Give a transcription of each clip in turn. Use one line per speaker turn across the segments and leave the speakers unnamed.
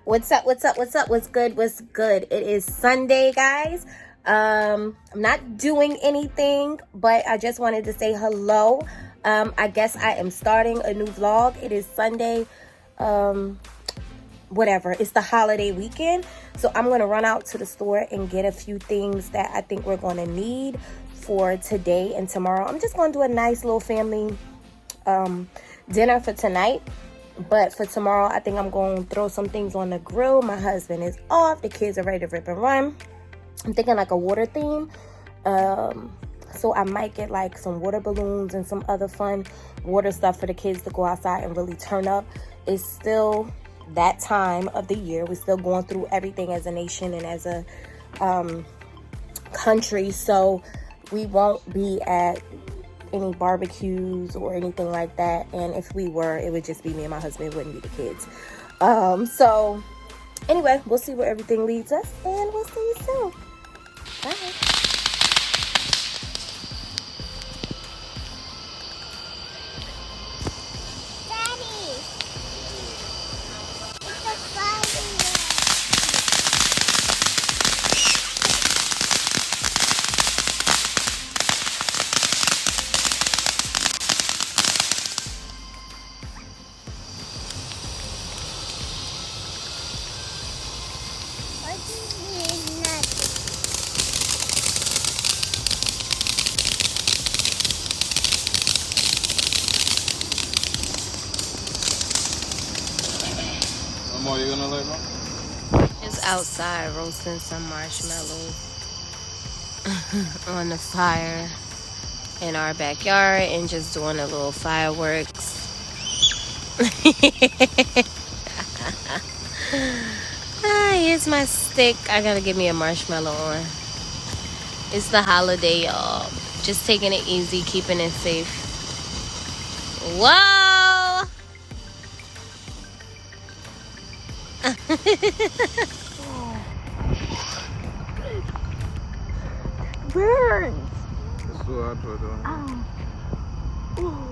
What's up? What's up? What's up? What's good? What's good? It is Sunday, guys. I'm not doing anything, but I just wanted to say hello. I guess I am starting a new vlog. It is Sunday. Whatever. It's the holiday weekend. So I'm going to run out to the store and get a few things that I think we're going to need for today and tomorrow. I'm just going to do a nice little family dinner for tonight. But for tomorrow, I think I'm going to throw some things on the grill. My husband is off. The kids are ready to rip and run. I'm thinking like a water theme. So I might get like some water balloons and some other fun water stuff for the kids to go outside and really turn up. It's still that time of the year. We're still going through everything as a nation and as a country. So we won't be at any barbecues or anything like that, and if we were, it would just be me and my husband. It wouldn't be the kids. So anyway, we'll see where everything leads us, and we'll see you soon. Bye.
What are you gonna lay on?
Just outside roasting some marshmallows on the fire in our backyard and just doing a little fireworks. Here's my stick. I gotta give me a marshmallow on. It's the holiday, y'all. Just taking it easy, keeping it safe. Whoa! Burns!
It's so hot right now.
Oh.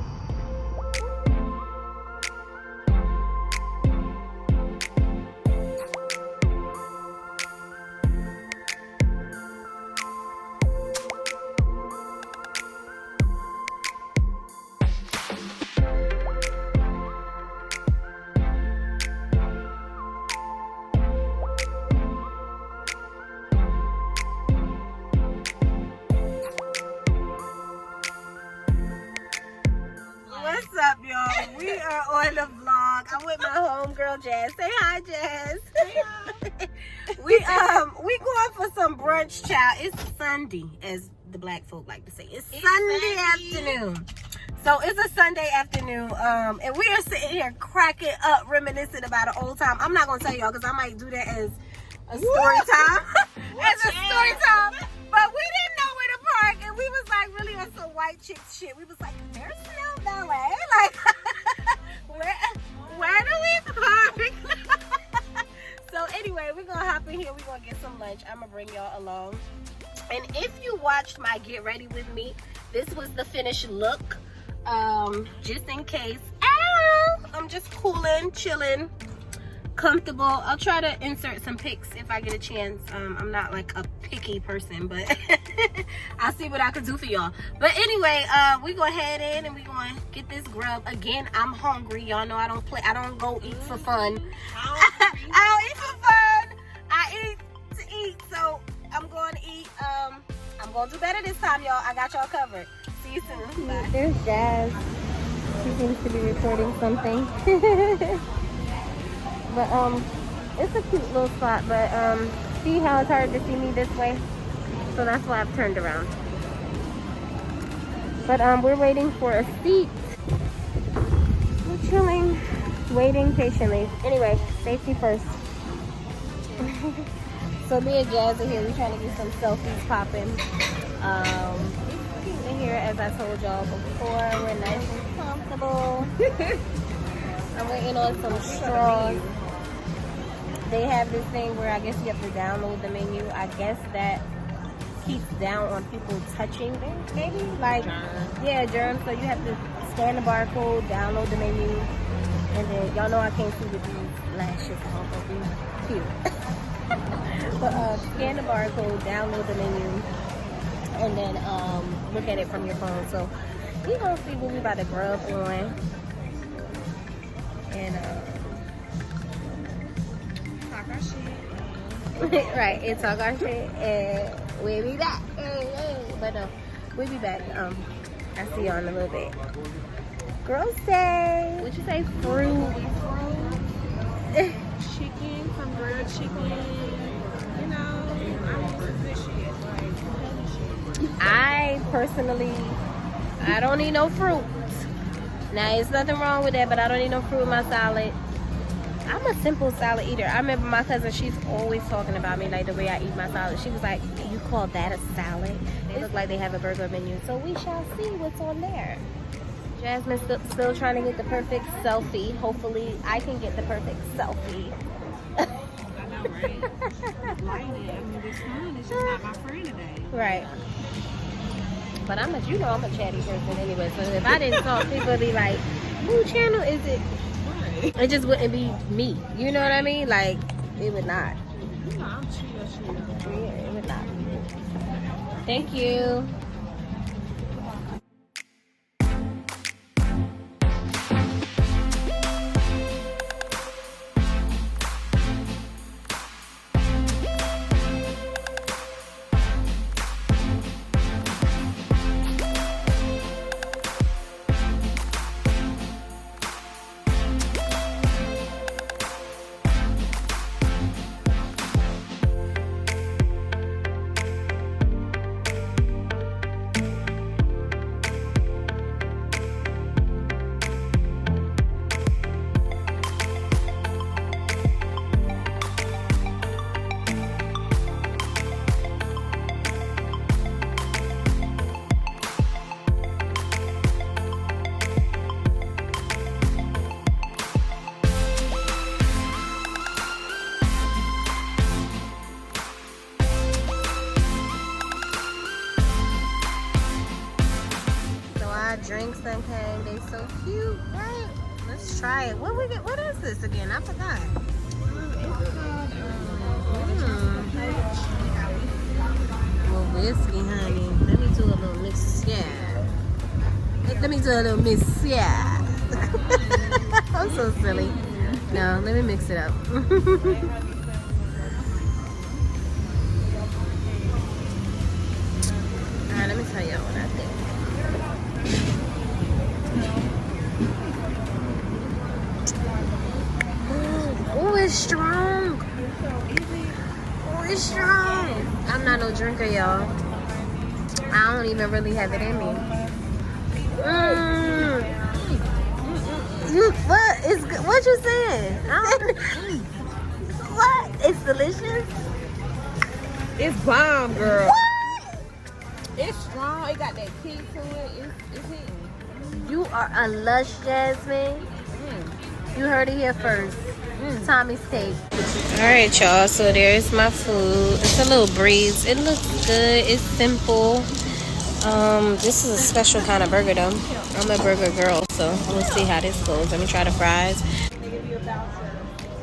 What's up, y'all? We are on the vlog. I'm with my homegirl Jazz. Say hi, Jazz. Hey, hi. we going for some brunch, child. It's Sunday, as the black folk like to say. It's Sunday afternoon. So it's a Sunday afternoon, and we are sitting here cracking up, reminiscing about an old time. I'm not gonna tell y'all because I might do that as a story time. As a story time. But we didn't know where to park, and we was like really on some white chick shit. We was like, there's no valet. Like, where do we park? So anyway, we're gonna hop in here. We're gonna get some lunch. I'm gonna bring y'all along. And if you watched my Get Ready With Me, this was the finished look. Just in case. Ow! I'm just cooling, chilling, comfortable. I'll try to insert some pics if I get a chance. I'm not like a picky person, but I'll see what I can do for y'all. But anyway, we go ahead in and we gonna get this grub. Again, I'm hungry. Y'all know I don't play. I don't go eat for fun. I don't eat for fun. I eat to eat. So I'm going to eat. I'm gonna do better this time, y'all. I got y'all covered. See you soon. Bye. There's Jazz. She seems to be recording something. But it's a cute little spot, but see how it's hard to see me this way? So that's why I've turned around. But we're waiting for a seat. We're chilling, waiting patiently. Anyway, safety first. So me and Jazz are here. We're trying to get some selfies popping. It's cute in here, as I told y'all before. We're nice and comfortable. I'm waiting on some straws. They have this thing where I guess you have to download the menu. I guess that keeps down on people touching things, maybe? Like, germs. Yeah, germs. So you have to scan the barcode, download the menu, And then y'all know I can't see with these lashes on, but we cute. But scan the barcode, download the menu, and then look at it from your phone. So we gonna see what we about to grub on. And
talk our shit.
right, and talk our shit, and we'll be back. But we'll be back. I'll see y'all in a little bit. Girls say, what'd you say? Fruit.
Chicken, some grilled chicken. You know, I want some good shit. Like, healthy shit.
I personally, I don't need no fruit. Now, there's nothing wrong with that, but I don't need no fruit in my salad. I'm a simple salad eater. I remember my cousin, she's always talking about me, like the way I eat my salad. She was like, you call that a salad? They look like they have a burger menu. So we shall see what's on there. Jasmine's still trying to get the perfect selfie. Hopefully, I can get the perfect selfie.
I know, right? Lighting it. I mean, the sun is just not my friend today.
Right. But I'm a chatty person anyway. So if I didn't talk, people would be like, who channel is it?
Right.
It just wouldn't be me. You know what I mean? Like, it would not.
You know, I'm chill.
Yeah, it would not. Thank you. Drinks done came. They so cute, right? Let's try it. What we get? What is this again? I forgot. Well, whiskey, honey. Let me do a little mix. Yeah. Let me do a little mix. Yeah. I'm so silly. No, let me mix it up. Alright, let me tell y'all what I think. Oh, it's strong. Oh, it's strong. I'm not no drinker, y'all. I don't even really have it in me. What is good? What you saying? What? It's delicious.
It's bomb, girl.
What?
It's strong. It got that kick to it. It's hitting.
You are a lush, Jasmine. You heard it here first. Tommy's cake. Alright, y'all. So there's my food. It's a little breeze. It looks good. It's simple. This is a special kind of burger though. I'm a burger girl, so we'll see how this goes. Let me try the fries.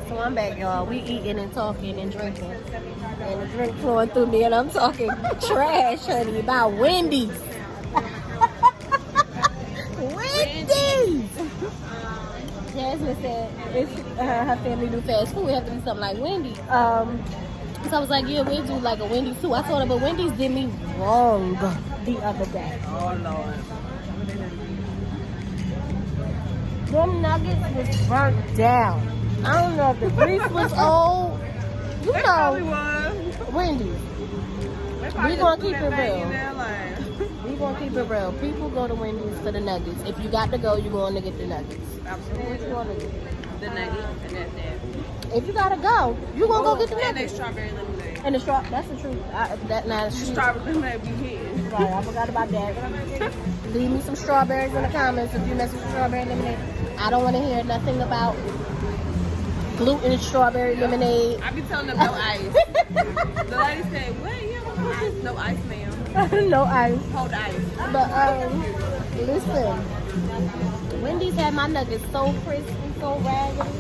So I'm back, y'all. We eating and talking and drinking. And the drink flowing through me, and I'm talking trash, honey, about Wendy's. Wendy's! Jasmine said it's her family do fast food. We have to do something like Wendy's. So I was like, yeah, we'll do like a Wendy's too. I told her, but Wendy's did me wrong the other day.
Oh, Lord.
Them nuggets was burnt down. I don't know if the grease was old. You
It
know,
probably was.
Wendy's. We gonna keep it real. We gonna keep it real. People go to Wendy's for the nuggets. If you got to go, you're going to get the nuggets.
Absolutely.
What you gonna do?
The nuggets and that's that.
If you gotta go, you gonna go get the
And
nuggets.
that strawberry lemonade.
And the that's the truth.
Strawberry lemonade be hitting.
Right, I forgot about that. Leave me some strawberries in the comments if you mess with strawberry lemonade. I don't want to hear nothing about gluten strawberry lemonade.
I be telling them no ice. The lady said, "What? You don't want ice? No ice, ma'am.
No ice.
Hold ice."
But listen, Wendy's had my nuggets so crispy, so raggedy.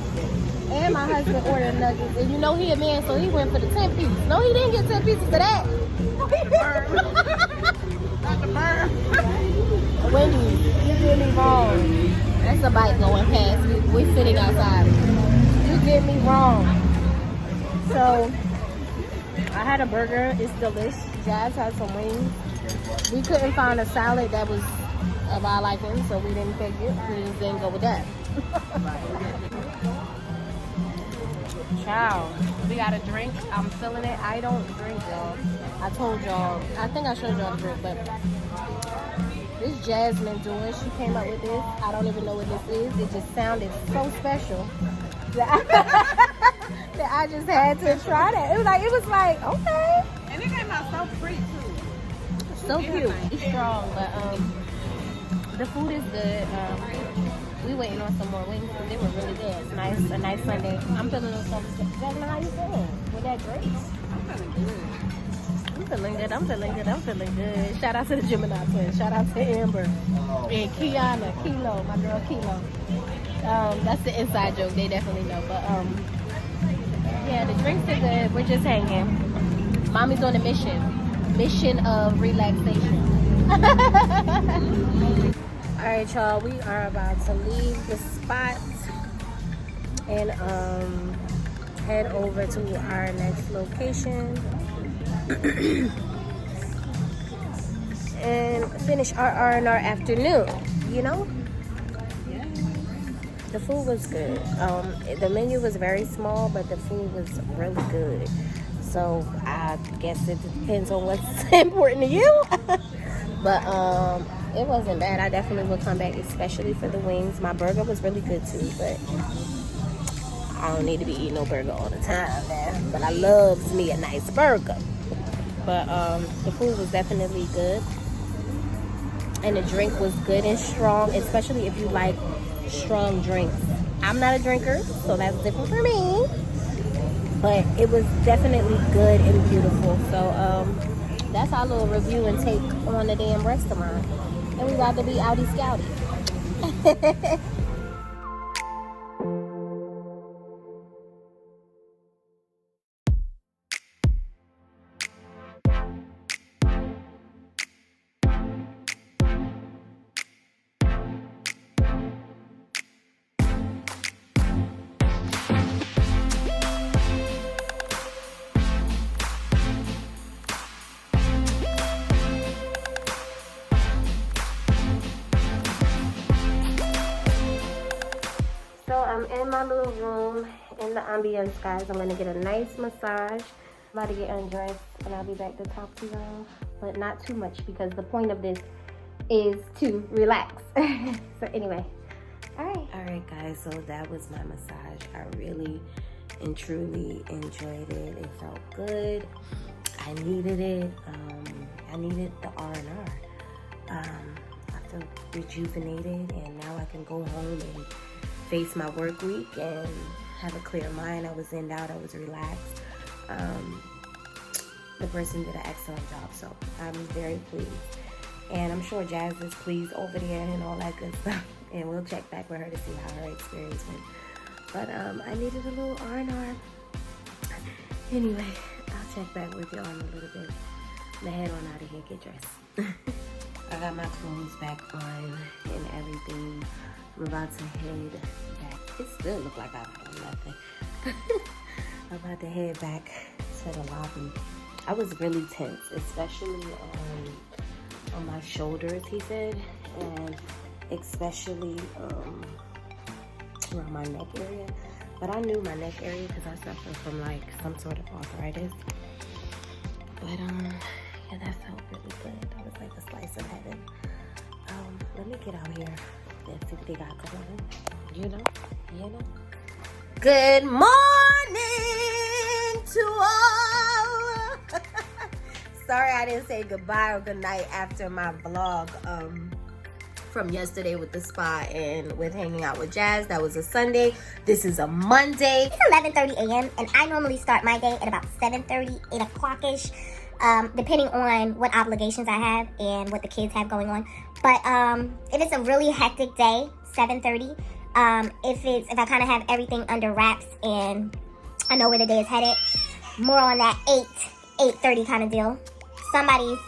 And my husband ordered nuggets. And you know he a man, so he went for the 10 piece. No, he didn't get 10 pieces of that.
Not the bird.
Wendy's, you did me wrong. That's a bike going past. We're sitting outside. You did me wrong. So, I had a burger. It's delicious. Jazz had some wings. We couldn't find a salad that was of our liking, so we didn't pick it. We just didn't go with that. Ciao. We got a drink. I'm feeling it. I don't drink, y'all. I told y'all. I think I showed y'all the drink, but this Jasmine doing, she came up with this. I don't even know what this is. It just sounded so special that I just had to try that. It was like okay.
And it came out so pretty too.
So cute. It's strong, but the food is good. We waiting on some more wings because they were really good. It's nice, a nice Sunday. I'm feeling those stuff. Jasmine, how you feeling with that grace?
I'm feeling good.
I'm feeling good. I'm feeling good. I'm feeling good. Shout out to the Gemini twins. Shout out to Amber and Kiana, Kilo, my girl Kilo. That's the inside joke. They definitely know. But yeah, the drinks are good. We're just hanging. Mommy's on a mission of relaxation. All right, y'all. We are about to leave the spot and head over to our next location. And finish our R&R afternoon, you know? The food was good. The menu was very small, but the food was really good. So I guess it depends on what's important to you. But it wasn't bad. I definitely will come back, especially for the wings. My burger was really good too, but I don't need to be eating no burger all the time, man. But I loves me a nice burger. But the food was definitely good. And the drink was good and strong, especially if you like strong drinks. I'm not a drinker, so that's different for me. But it was definitely good and beautiful. So that's our little review and take on the damn restaurant. And we got to be outie scouty. So I'm in my little room in the ambience, guys. I'm gonna get a nice massage. I'm about to get undressed and I'll be back to talk to y'all, but not too much because the point of this is to relax. So anyway, all right guys, so that was my massage. I really and truly enjoyed it. It felt good. I needed it. I needed the R&R. I felt rejuvenated, and now I can go home and face my work week and have a clear mind. I was in doubt. I was relaxed. The person did an excellent job, so I'm very pleased. And I'm sure Jazz is pleased over there and all that good stuff. And we'll check back with her to see how her experience went. But I needed a little R&R. Anyway, I'll check back with y'all in a little bit. I'm gonna head on out of here, get dressed. I got my clothes back on and everything. I'm about to head back. It still look like I've done nothing. I'm about to head back to the lobby. I was really tense, especially on my shoulders, he said, and especially around my neck area. But I knew my neck area because I suffer from like some sort of arthritis. But yeah, that felt really good. That was like a slice of heaven. Let me get out here and see what they got going on. You know. Good morning to all. Sorry I didn't say goodbye or good night after my vlog from yesterday with the spa and with hanging out with Jazz. That was a Sunday. This is a Monday.
It's 11:30 a.m. and I normally start my day at about 7:30, 8 o'clock-ish, depending on what obligations I have and what the kids have going on. But if it's a really hectic day, 7:30, If I kind of have everything under wraps and I know where the day is headed, more on that 8:30 kind of deal. Somebody's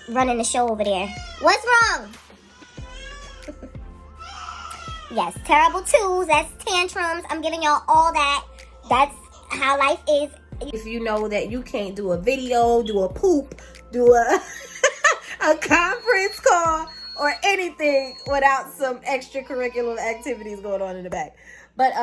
running the show over there. What's wrong? Yes, terrible twos. That's tantrums. I'm giving y'all all that. That's how life is.
If you know that you can't do a video, do a poop, do a a conference call or anything without some extracurricular activities going on in the back. But